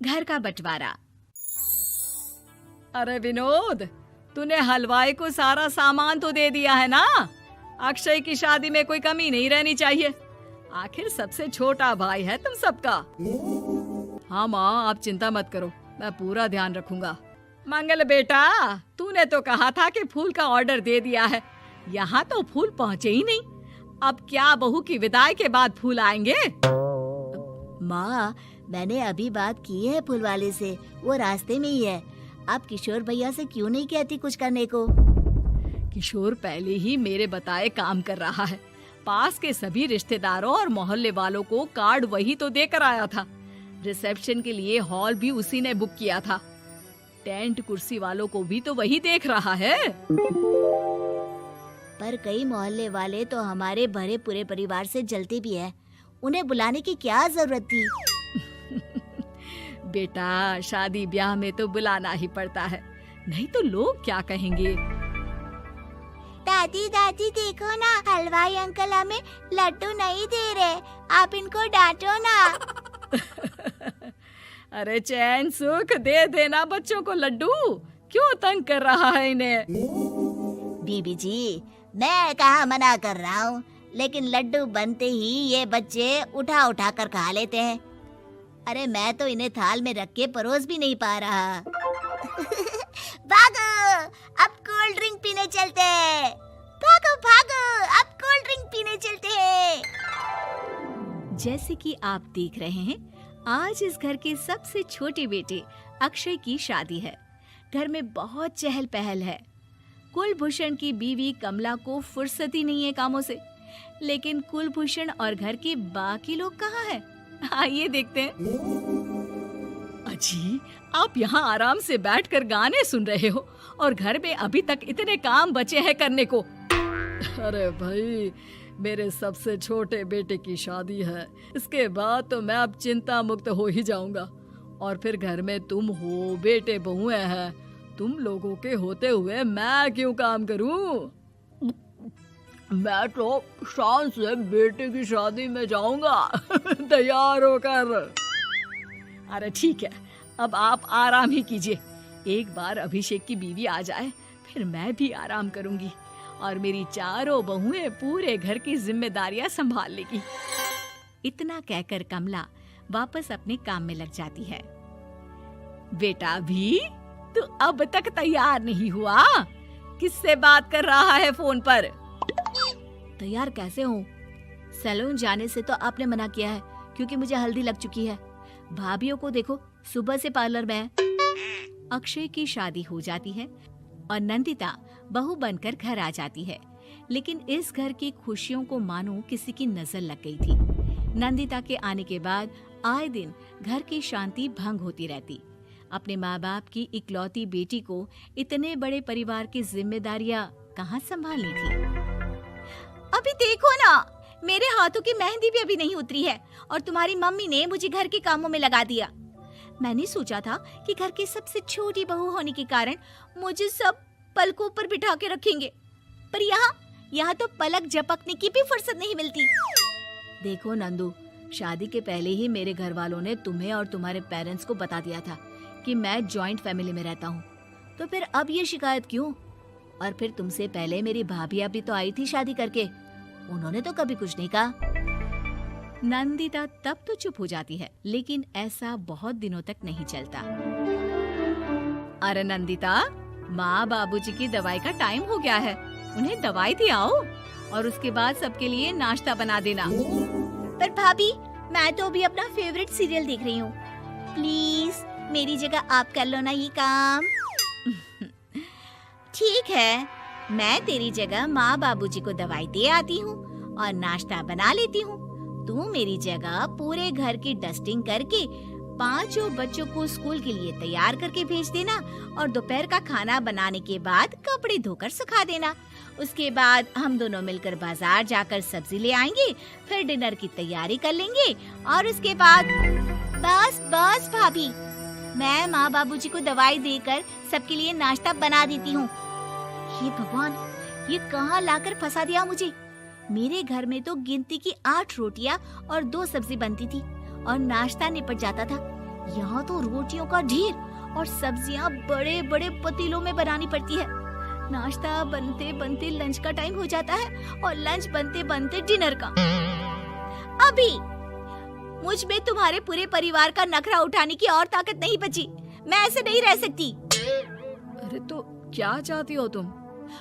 घर का बंटवारा। अरे विनोद, तूने हलवाई को सारा सामान तो दे दिया है ना? अक्षय की शादी में कोई कमी नहीं रहनी चाहिए। आखिर सबसे छोटा भाई है तुम सबका। हाँ माँ, आप चिंता मत करो, मैं पूरा ध्यान रखूंगा। मंगल बेटा, तूने तो कहा था कि फूल का ऑर्डर दे दिया है, यहाँ तो फूल पहुँचे ही नहीं। अब क्या बहू की विदाई के बाद फूल आएंगे? माँ, मैंने अभी बात की है फूल वाले से, वो रास्ते में ही है। आप किशोर भैया से क्यों नहीं कहती कुछ करने को? किशोर पहले ही मेरे बताए काम कर रहा है। पास के सभी रिश्तेदारों और मोहल्ले वालों को कार्ड वही तो देकर आया था। रिसेप्शन के लिए हॉल भी उसी ने बुक किया था। टेंट कुर्सी वालों को भी तो वही देख रहा है। पर कई मोहल्ले वाले तो हमारे भरे पूरे परिवार से जलते भी हैं। उन्हें बुलाने की क्या जरूरत थी? बेटा, शादी ब्याह में तो बुलाना ही पड़ता है, नहीं तो लोग क्या कहेंगे। दादी दादी देखो ना, हलवाई अंकल हमें लड्डू नहीं दे रहे, आप इनको डांटो ना। अरे चैन सुख दे देना बच्चों को लड्डू, क्यों तंग कर रहा है इन्हें? बीबी जी, मैं कहाँ मना कर रहा हूँ, लेकिन लड्डू बनते ही ये बच्चे उठा उठा कर खा लेते हैं। अरे मैं तो इन्हें थाल में रख के परोस भी नहीं पा रहा। भागो, अब कोल्ड ड्रिंक पीने चलते हैं। भागो भागो, अब कोल्ड ड्रिंक पीने चलते हैं। जैसे कि आप देख रहे हैं, आज इस घर के सबसे छोटे बेटे अक्षय की शादी है। घर में बहुत चहल पहल है। कुलभूषण की बीवी कमला को फुर्सत ही नहीं है कामों से, लेकिन कुलभूषण और घर के बाकी लोग कहाँ हैं? आइए देखते हैं। अजी, आप यहाँ आराम से बैठकर गाने सुन रहे हो और घर में अभी तक इतने काम बचे हैं करने को। अरे भाई, मेरे सबसे छोटे बेटे की शादी है, इसके बाद तो मैं अब चिंता मुक्त हो ही जाऊंगा। और फिर घर में तुम हो, बेटे बहुएं हैं, तुम लोगों के होते हुए मैं क्यों काम करूं? मैं तो शान से बेटे की शादी में जाऊंगा तैयार होकर। अरे ठीक है, अब आप आराम ही कीजिए। एक बार अभिषेक की बीवी आ जाए, फिर मैं भी आराम करूंगी और मेरी चारों बहुएं पूरे घर की जिम्मेदारियां संभाल लेगी। इतना कहकर कमला वापस अपने काम में लग जाती है। बेटा भी, तू अब तक तैयार नहीं हुआ? किससे बात कर रहा है फोन पर? तैयार कैसे हूँ? सैलून जाने से तो आपने मना किया है, क्योंकि मुझे हल्दी लग चुकी है। भाभीयों को देखो, सुबह से पार्लर में है। अक्षय की शादी हो जाती है और नंदिता बहू बनकर घर आ जाती है, लेकिन इस घर की खुशियों को मानो किसी की नजर लग गई थी। नंदिता के आने के बाद आए दिन घर की शांति भंग होती रहती। अपने माँ बाप की इकलौती बेटी को इतने बड़े परिवार की जिम्मेदारियां कहाँ संभालनी थी? अभी देखो ना, मेरे हाथों की मेहंदी भी अभी नहीं उतरी है और तुम्हारी मम्मी ने मुझे घर के कामों में लगा दिया। मैंने सोचा था कि घर की सबसे छोटी बहू होने के कारण मुझे सब पलकों पर बिठा के रखेंगे, पर यहाँ तो पलक झपकने की भी फुर्सत नहीं मिलती। देखो नंदू, शादी के पहले ही मेरे घर वालों ने तुम्हें और तुम्हारे पेरेंट्स को बता दिया था कि मैं जॉइंट फैमिली में रहता हूँ, तो फिर अब ये शिकायत क्यों? और फिर तुमसे पहले मेरी भाभियाँ भी तो आई थी शादी करके, उन्होंने तो कभी कुछ नहीं कहा। नंदिता तब तो चुप हो जाती है, लेकिन ऐसा बहुत दिनों तक नहीं चलता। अरे नंदिता, माँ बाबूजी की दवाई का टाइम हो गया है, उन्हें दवाई दे आओ और उसके बाद सबके लिए नाश्ता बना देना। पर भाभी, मैं तो अभी अपना फेवरेट सीरियल देख रही हूँ, प्लीज मेरी जगह आप कर लो ना ये काम। ठीक है, मैं तेरी जगह माँ बाबूजी को दवाई दे आती हूँ और नाश्ता बना लेती हूँ। तू मेरी जगह पूरे घर की डस्टिंग करके 5 बच्चों को स्कूल के लिए तैयार करके भेज देना और दोपहर का खाना बनाने के बाद कपड़े धोकर सुखा देना। उसके बाद हम दोनों मिलकर बाजार जाकर सब्जी ले आएंगे, फिर डिनर की तैयारी कर लेंगे और उसके बाद बस भाभी, मैं माँ बाबूजी को दवाई देकर सबके लिए नाश्ता बना देती हूँ। हे भगवान, ये कहाँ लाकर फंसा दिया मुझे। मेरे घर में तो गिनती की 8 रोटियां और 2 सब्जी बनती थी और नाश्ता निपट जाता था, यहाँ तो रोटियों का ढेर और सब्जियां बड़े बड़े पतीलों में बनानी पड़ती है। नाश्ता बनते बनते लंच का टाइम हो जाता है और लंच बनते बनते डिनर का। अभी मुझ में तुम्हारे पूरे परिवार का नखरा उठाने की और ताकत नहीं बची। मैं ऐसे नहीं रह सकती। अरे तो क्या चाहती हो तुम?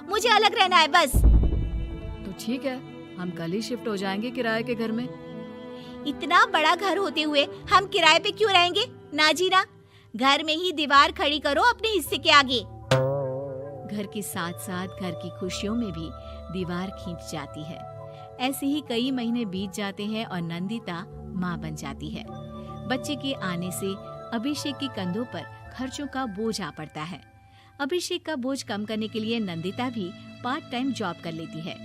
मुझे अलग रहना है बस। तो ठीक है, हम कल ही शिफ्ट हो जाएंगे किराए के घर में। इतना बड़ा घर होते हुए हम किराए पे क्यों रहेंगे? ना जी ना, घर में ही दीवार खड़ी करो अपने हिस्से के आगे। घर के साथ साथ घर की खुशियों में भी दीवार खींच जाती है। ऐसे ही कई महीने बीत जाते हैं और नंदिता माँ बन जाती है। बच्चे के आने से अभिषेक के कंधों पर खर्चों का बोझ आ पड़ता है। अभिषेक का बोझ कम करने के लिए नंदिता भी पार्ट टाइम जॉब कर लेती है,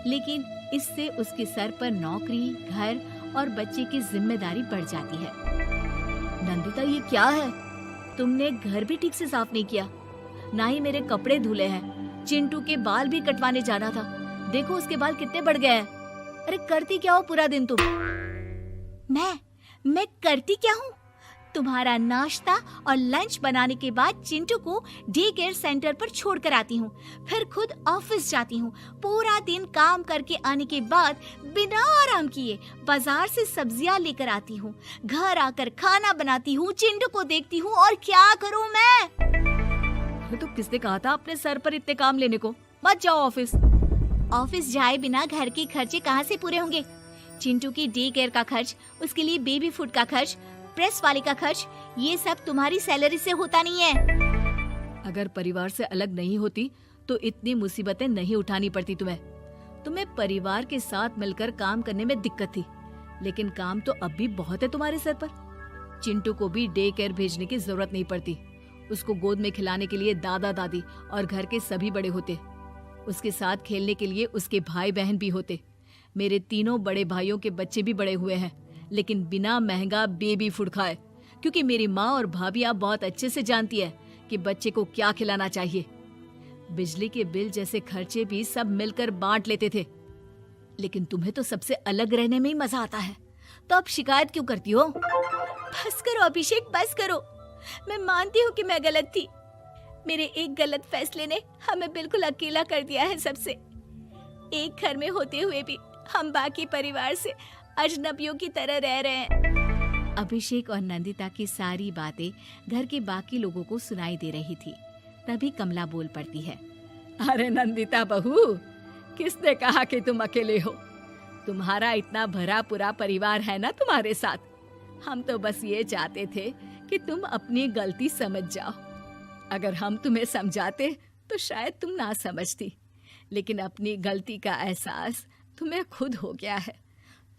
लेकिन इससे उसके सर पर नौकरी, घर और बच्चे की जिम्मेदारी बढ़ जाती है। नंदिता, ये क्या है? तुमने घर भी ठीक से साफ नहीं किया, ना ही मेरे कपड़े धुले हैं। चिंटू के बाल भी कटवाने जाना था, देखो उसके बाल कितने बढ़ गए हैं। अरे करती क्या हो पूरा दिन तुम? मैं करती क्या हूँ? तुम्हारा नाश्ता और लंच बनाने के बाद चिंटू को डे केयर सेंटर पर छोड़ कर आती हूँ, फिर खुद ऑफिस जाती हूँ। पूरा दिन काम करके आने के बाद बिना आराम किए बाजार से सब्जियाँ लेकर आती हूँ, घर आकर खाना बनाती हूँ, चिंटू को देखती हूँ और क्या करूँ मैं? तो किसने कहा था अपने सर पर इतने काम लेने को? मत जाओ ऑफिस। ऑफिस जाए बिना घर के खर्चे कहाँ से पूरे होंगे? चिंटू की डे केयर का खर्च, उसके लिए बेबी फूड का खर्च, प्रेस वाले का खर्च, ये सब तुम्हारी सैलरी से होता नहीं है। अगर परिवार से अलग नहीं होती तो इतनी मुसीबतें नहीं उठानी पड़ती तुम्हें परिवार के साथ मिलकर काम करने में दिक्कत थी, लेकिन काम तो अब भी बहुत है तुम्हारे सर पर। चिंटू को भी डे केयर भेजने की जरूरत नहीं पड़ती। उसको गोद में खिलाने के लिए दादा दादी और घर के सभी बड़े होते। उसके साथ खेलने के लिए उसके भाई बहन भी होते। मेरे तीनों बड़े भाइयों के बच्चे भी बड़े हुए हैं, लेकिन बिना महंगा बेबी फूड खाए, क्योंकि मेरी माँ और भाभियाँ बहुत अच्छे से जानती है कि बच्चे को क्या खिलाना चाहिए। बिजली के बिल जैसे खर्चे भी सब मिलकर बांट लेते थे। लेकिन तुम्हें तो सबसे अलग रहने में ही मजा आता है, तो अब शिकायत क्यों करती हो? बस करो अभिषेक, बस करो। मैं मानती हूँ कि मैं गलत थी। मेरे एक गलत फैसले ने हमें बिल्कुल अकेला कर दिया है सबसे। एक घर में होते हुए भी हम बाकी परिवार से अजनबियों की तरह रह रहे हैं। अभिषेक और नंदिता की सारी बातें घर के बाकी लोगों को सुनाई दे रही थी। तभी कमला बोल पड़ती है। अरे नंदिता बहू, किसने कहा कि तुम अकेले हो? तुम्हारा इतना भरा पूरा परिवार है ना तुम्हारे साथ। हम तो बस ये चाहते थे कि तुम अपनी गलती समझ जाओ। अगर हम तुम्हें समझाते तो शायद तुम ना समझती, लेकिन अपनी गलती का एहसास तुम्हें खुद हो गया है,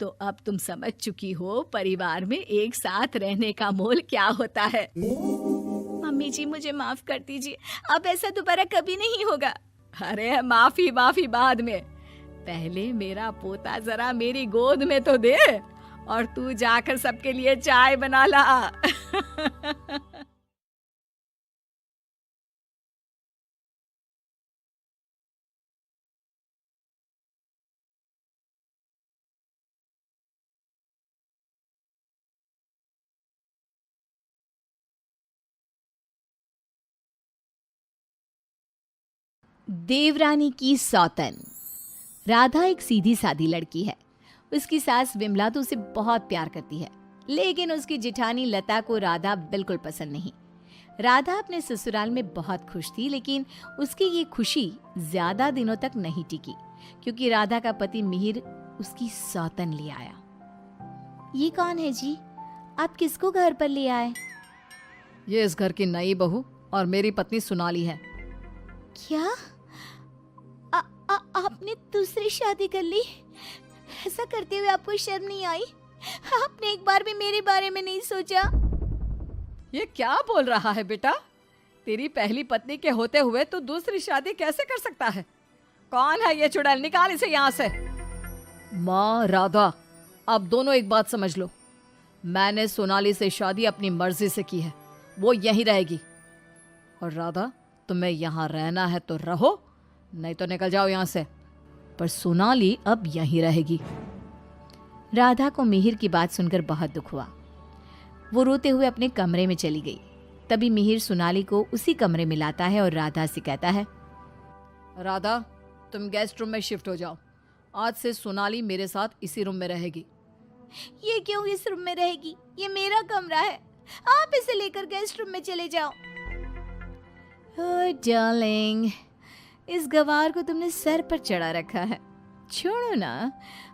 तो अब तुम समझ चुकी हो परिवार में एक साथ रहने का मोल क्या होता है। मम्मी जी, मुझे माफ कर दीजिए, अब ऐसा दोबारा कभी नहीं होगा। अरे माफी बाद में, पहले मेरा पोता जरा मेरी गोद में तो दे, और तू जाकर सबके लिए चाय बना ला। देवरानी की सौतन। राधा एक सीधी सादी लड़की है। उसकी सास विमला तो उसे बहुत प्यार करती है, लेकिन उसकी जिठानी लता को राधा बिल्कुल पसंद नहीं। राधा अपने ससुराल में बहुत खुश थी, लेकिन उसकी ये खुशी ज्यादा दिनों तक नहीं टिकी, क्योंकि राधा का पति मिहिर उसकी सौतन ले आया। ये कौन है जी? आप किसको घर पर ले आए? ये इस घर की नई बहू और मेरी पत्नी सोनाली है। क्या आपने दूसरी शादी कर ली? ऐसा करते हुए आपको शर्म नहीं आई? आपने एक बार भी मेरे बारे में नहीं सोचा? ये क्या बोल रहा है बेटा? तेरी पहली पत्नी के होते हुए तू दूसरी शादी कैसे कर सकता है? कौन है ये चुड़ैल? निकाल इसे यहाँ से। माँ राधा, अब दोनों एक बात समझ लो। मैंने सोनाली से शादी अपनी मर्जी से की है, वो यहीं रहेगी। और राधा, तुम्हें यहाँ रहना है तो रहो, नहीं तो निकल जाओ यहाँ से। पर सोनाली अब यहीं रहेगी। राधा को मिहिर की बात सुनकर बहुत दुख हुआ। वो रोते हुए अपने कमरे में चली गई। तभी मिहिर सोनाली को उसी कमरे में लाता है और राधा से कहता है, राधा, तुम गेस्ट रूम में शिफ्ट हो जाओ। आज से सोनाली मेरे साथ इसी रूम में रहेगी। ये क्यों इस रूम में रहेगी? ये मेरा कमरा है, आप इसे लेकर गेस्ट रूम में चले जाओ। ओह डार्लिंग, इस गवार को तुमने सर पर चढ़ा रखा है। छोड़ो ना,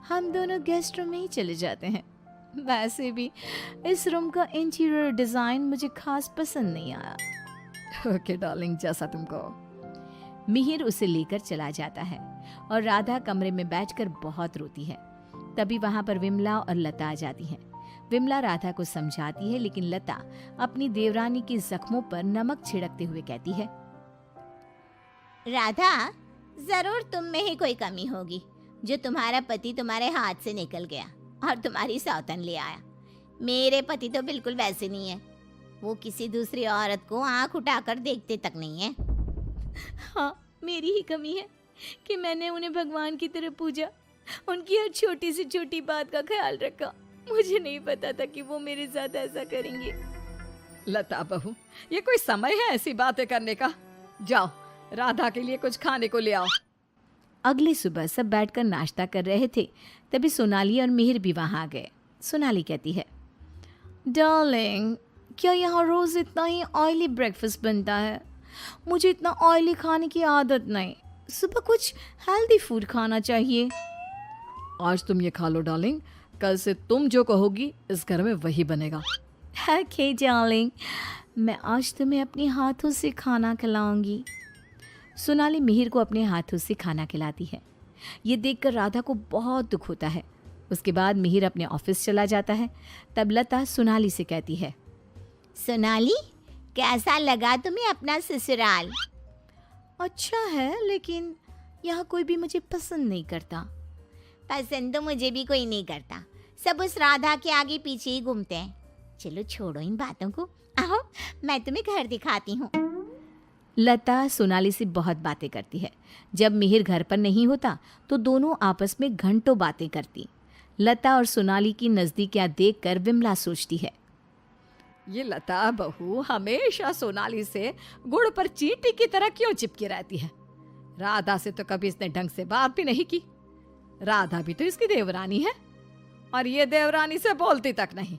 हम दोनों गेस्ट रूम में ही चले जाते हैं। वैसे भी इस रूम का इंटीरियर डिजाइन मुझे खास पसंद नहीं आया। ओके डार्लिंग, जैसा तुम कहो। मिहिर उसे लेकर चला जाता है और राधा कमरे में बैठकर बहुत रोती है। तभी वहां पर विमला और लता आ जाती हैं। विमला राधा को समझाती है, लेकिन लता अपनी देवरानी के जख्मों पर नमक छिड़कते हुए कहती है, राधा, जरूर तुम में ही कोई कमी होगी जो तुम्हारा पति तुम्हारे हाथ से निकल गया और तुम्हारी सौतन ले आया। मेरे पति तो बिल्कुल वैसे नहीं है, वो किसी दूसरी औरत को आंख उठाकर देखते तक नहीं है। हाँ, मेरी ही कमी है कि मैंने उन्हें भगवान की तरह पूजा, उनकी हर छोटी से छोटी बात का ख्याल रखा। मुझे नहीं पता था कि वो मेरे साथ ऐसा करेंगे। लता बहू, ये कोई समय है ऐसी बातें करने का? जाओ, राधा के लिए कुछ खाने को ले आओ। अगली सुबह सब बैठकर नाश्ता कर रहे थे। तभी सोनाली और मिहिर भी वहां आ गए। सोनाली कहती है, डार्लिंग, क्या यहाँ रोज इतना ही ऑयली ब्रेकफास्ट बनता है? मुझे इतना ऑयली खाने की आदत नहीं। सुबह कुछ हेल्दी फूड खाना चाहिए। आज तुम ये खा लो डार्लिंग, कल से तुम जो कहोगी इस घर में वही बनेगा। ओके डार्लिंग, मैं आज तुम्हें अपने हाथों से खाना खिलाऊंगी। सोनाली मिहिर को अपने हाथों से खाना खिलाती है। ये देखकर राधा को बहुत दुख होता है। उसके बाद मिहिर अपने ऑफिस चला जाता है। तब लता सोनाली से कहती है, सोनाली, कैसा लगा तुम्हें अपना ससुराल? अच्छा है, लेकिन यहाँ कोई भी मुझे पसंद नहीं करता। पसंद तो मुझे भी कोई नहीं करता, सब उस राधा के आगे पीछे ही घूमते हैं। चलो छोड़ो इन बातों को, आओ मैं तुम्हें घर दिखाती हूँ। लता सोनाली से बहुत बातें करती है। जब मिहिर घर पर नहीं होता तो दोनों आपस में घंटों बातें करती। लता और सोनाली की नज़दीकियाँ देखकर विमला सोचती है, ये लता बहू हमेशा सोनाली से गुड़ पर चींटी की तरह क्यों चिपकी रहती है? राधा से तो कभी इसने ढंग से बात भी नहीं की। राधा भी तो इसकी देवरानी है और ये देवरानी से बोलती तक नहीं,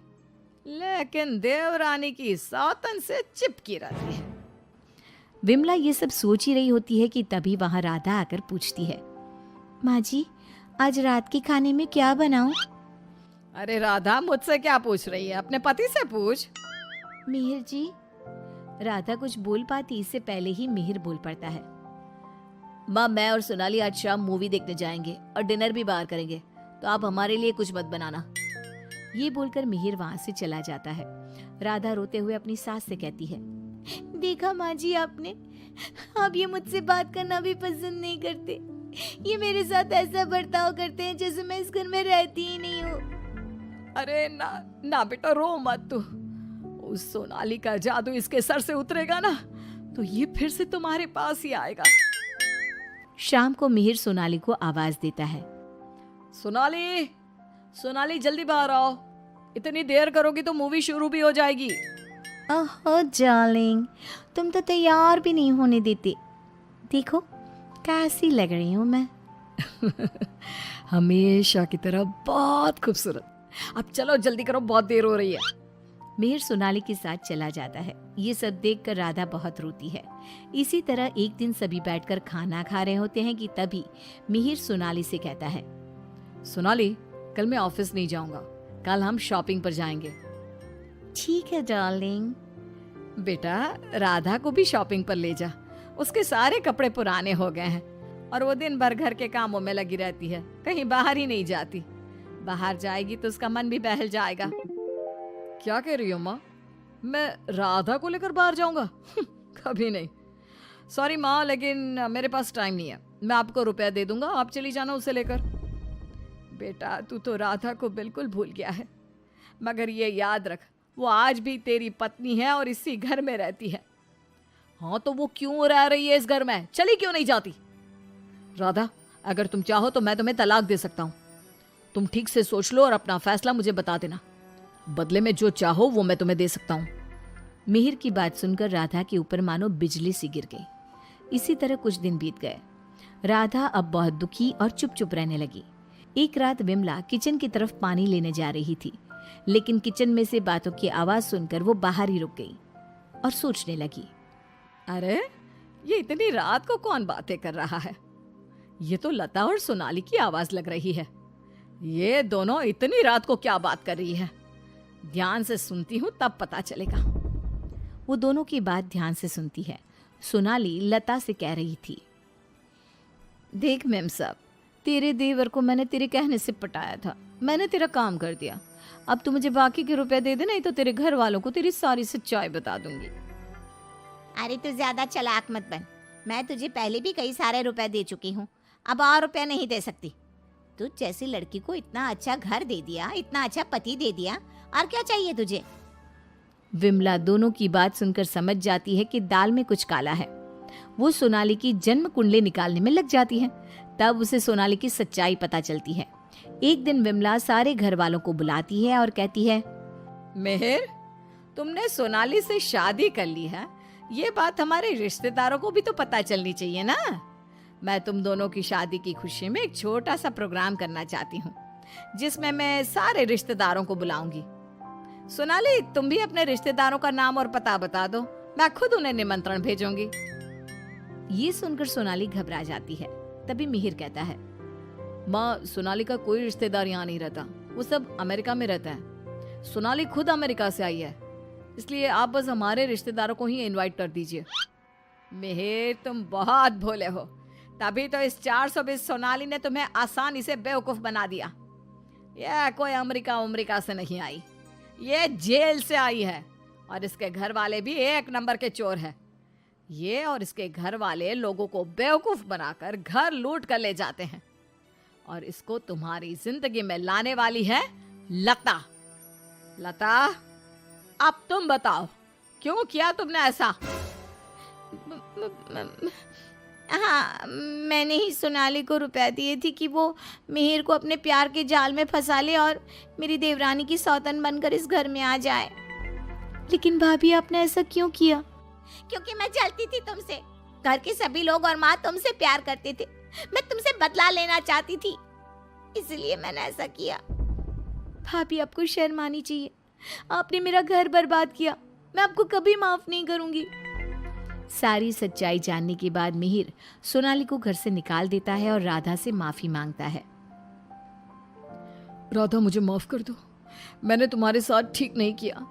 लेकिन देवरानी की सौतन से चिपकी रहती है। विमला ये सब सोच ही रही होती है कि तभी वहां राधा आकर पूछती है, माँ जी, आज रात के खाने में क्या बनाऊं? अरे राधा, मुझसे क्या पूछ रही है? अपने पति से पूछ। मिहिर जी। राधा कुछ बोल पाती इससे पहले ही मिहिर बोल पड़ता है, माँ, मैं और सोनाली आज शाम मूवी देखने जाएंगे और डिनर भी बाहर करेंगे, तो आप हमारे लिए कुछ मत बनाना। ये बोलकर मिहिर वहां से चला जाता है। राधा रोते हुए अपनी सास से कहती है, देखा माँ जी आपने, आप ये मुझसे बात करना भी पसंद नहीं करते। ये मेरे साथ ऐसा बर्ताव करते हैं जैसे मैं इस घर में रहती ही नहीं हूँ। अरे ना ना बेटा, रो मत तू। उस सोनाली का जादू इसके सर से उतरेगा ना तो ये फिर से तुम्हारे पास ही आएगा। शाम को मिहिर सोनाली को आवाज देता है, सोनाली, सोनाली जल्दी बाहर आओ। इतनी देर करोगी तो मूवी शुरू भी हो जाएगी। ओह डार्लिंग, तुम तो तैयार भी नहीं होने देते। देखो कैसी लग रही हूँ मैं। हमेशा की तरह बहुत खूबसूरत। अब चलो जल्दी करो, बहुत देर हो रही है। मिहिर सोनाली के साथ चला जाता है। ये सब देखकर राधा बहुत रोती है। इसी तरह एक दिन सभी बैठकर खाना खा रहे होते हैं कि तभी मिहिर सोनाली से कहता है, सोनाली, कल मैं ऑफिस नहीं जाऊंगा, कल हम शॉपिंग पर जाएंगे। ठीक है डार्लिंग। बेटा, राधा को भी शॉपिंग पर ले जा। उसके सारे कपड़े पुराने हो गए हैं और वो दिन भर घर के कामों में लगी रहती है, कहीं बाहर ही नहीं जाती। बाहर जाएगी तो उसका मन भी बहल जाएगा। क्या कह रही हो माँ? मैं राधा को लेकर बाहर जाऊंगा? कभी नहीं। सॉरी माँ, लेकिन मेरे पास टाइम नहीं है। मैं आपको रुपया दे दूंगा, आप चली जाना उसे लेकर। बेटा, तू तो राधा को बिल्कुल भूल गया है, मगर ये याद रख, वो आज भी तेरी पत्नी है और इसी घर में रहती है। हाँ, तो वो क्यों रह रही है इस घर में? चली क्यों नहीं जाती? राधा, अगर तुम चाहो तो मैं तुम्हें तलाक दे सकता हूँ। तुम ठीक से सोच लो और अपना फैसला मुझे बता देना। बदले में जो चाहो वो मैं तुम्हें दे सकता हूँ। मिहिर की बात सुनकर राधा के ऊपर मानो बिजली सी गिर गई। इसी तरह कुछ दिन बीत गए। राधा अब बहुत दुखी और चुप चुप रहने लगी। एक रात विमला किचन की तरफ पानी लेने जा रही थी, लेकिन किचन में से बातों की आवाज सुनकर वो बाहर ही रुक गई और सोचने लगी। अरे ये इतनी रात को कौन बातें कर रहा है? ये तो लता और सोनाली की आवाज लग रही है। ये दोनों इतनी रात को क्या बात कर रही है? ध्यान से सुनती हूँ तब पता चलेगा। वो दोनों की बात ध्यान से सुनती है। सोनाली लता से कह रही थी, देख मेम साहब, तेरे देवर को मैंने तेरे कहने से पटाया था। मैंने तेरा काम कर दिया। अब तू मुझे बाकी के रुपए दे दे, नहीं तो तेरे घर वालों को तेरी सारी सच्चाई बता दूंगी। अरे तू ज्यादा चालाक मत बन। मैं तुझे पहले भी कई सारे रुपए दे चुकी हूँ, अब और रुपया नहीं दे सकती। तू जैसी लड़की को इतना अच्छा घर दे दिया, इतना अच्छा पति दे दिया, और क्या चाहिए तुझे? विमला दोनों की बात सुनकर समझ जाती है कि दाल में कुछ काला है। वो सोनाली की जन्म कुंडली निकालने में लग जाती है। तब उसे सोनाली की सच्चाई पता चलती है। एक दिन विमला सारे घर वालों को बुलाती है और कहती है, मेहर, तुमने सोनाली से शादी कर ली है, ये बात हमारे रिश्तेदारों को भी तो पता चलनी चाहिए ना। मैं तुम दोनों की शादी की खुशी में एक छोटा सा प्रोग्राम करना चाहती हूँ, जिसमें मैं सारे रिश्तेदारों को बुलाऊंगी। सोनाली, तुम भी अपने रिश्तेदारों का नाम और पता बता दो, मैं खुद उन्हें निमंत्रण भेजूंगी। ये सुनकर सोनाली घबरा जाती है। तभी मिहिर कहता है, माँ, सोनाली का कोई रिश्तेदार यहाँ नहीं रहता, वो सब अमेरिका में रहता है। सोनाली खुद अमेरिका से आई है, इसलिए आप बस हमारे रिश्तेदारों को ही इनवाइट कर दीजिए। मेहर, तुम बहुत भोले हो, तभी तो इस 420 सोनाली ने तुम्हें आसानी से बेवकूफ बना दिया। यह कोई अमेरिका से नहीं आई, ये जेल से आई है, और इसके घर वाले भी एक नंबर के चोर है। ये और इसके घर वाले लोगों को बेवकूफ बनाकर घर लूट कर ले जाते हैं, और इसको तुम्हारी जिंदगी में लाने वाली है लता। लता, अब तुम बताओ, क्यों किया तुमने ऐसा? हाँ, मैंने ही सोनाली को रुपए दिए थे कि वो मिहिर को अपने प्यार के जाल में फंसा ले और मेरी देवरानी की सौतन बनकर इस घर में आ जाए। लेकिन भाभी, आपने ऐसा क्यों किया? क्योंकि मैं जलती थी तुमसे। घर के सभी लोग और माँ तुमसे प्यार करते थे। मैं तुमसे बदला लेना चाहती थी, इसलिए मैंने ऐसा किया। भाभी, आपको शर्म आनी चाहिए। आपने मेरा घर बर्बाद किया। मैं आपको कभी माफ नहीं करूंगी। सारी सच्चाई जानने के बाद मिहिर सोनाली को घर से निकाल देता है और राधा से माफी मांगता है। राधा, मुझे माफ कर दो, मैंने तुम्हारे साथ ठीक नहीं किया।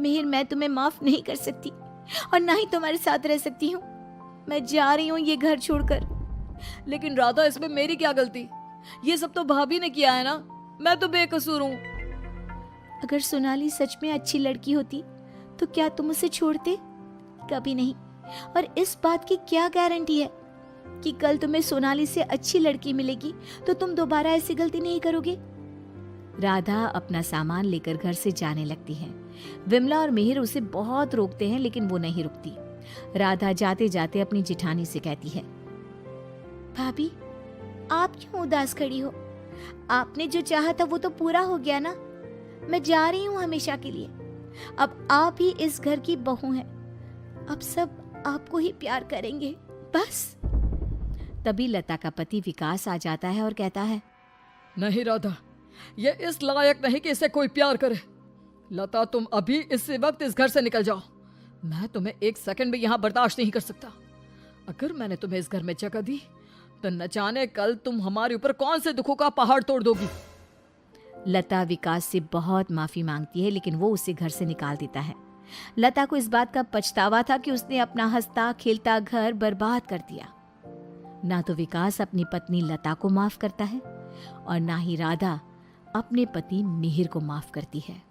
मिहिर, मैं तुम्हें माफ नहीं कर सकती और ना ही तुम्हारे साथ रह सकती हूँ। मैं जा रही हूँ ये घर छोड़कर। लेकिन राधा, इसमें मेरी क्या गलती? ये सब तो भाभी ने किया है ना, मैं तो बेकसूर हूँ। अगर सोनाली सच में अच्छी लड़की होती तो क्या तुम उसे छोड़ते? कभी नहीं। और इस बात की क्या गारंटी है कि कल तुम्हें सोनाली से अच्छी लड़की मिलेगी तो तुम दोबारा ऐसी गलती नहीं करोगे? राधा अपना सामान लेकर घर से जाने लगती है। विमला और मिहिर उसे बहुत रोकते हैं, लेकिन वो नहीं रुकती। राधा जाते जाते अपनी जेठानी से कहती है, भाभी, आप क्यों उदास खड़ी हो? आपने जो चाहा था वो तो पूरा हो गया ना। मैं जा रही हूँ हमेशा के लिए। अब आप ही इस घर की बहू हैं। अब सब आपको ही प्यार करेंगे, बस। तभी लता का पति विकास आ जाता है और कहता है, नहीं राधा, ये इस लायक नहीं कि इसे कोई प्यार करे। लता, तुम अभी इसी वक्त इस घर से निकल जाओ। मैं तुम्हें एक सेकंड भी यहाँ बर्दाश्त नहीं कर सकता। अगर मैंने तुम्हें इस घर में जगह दी तो न जाने कल तुम हमारे ऊपर कौन से दुखों का पहाड़ तोड़ दोगी। लता विकास से बहुत माफी मांगती है, लेकिन वो उसे घर से निकाल देता है। लता को इस बात का पछतावा था कि उसने अपना हंसता खेलता घर बर्बाद कर दिया। ना तो विकास अपनी पत्नी लता को माफ करता है और ना ही राधा अपने पति मिहिर को माफ करती है।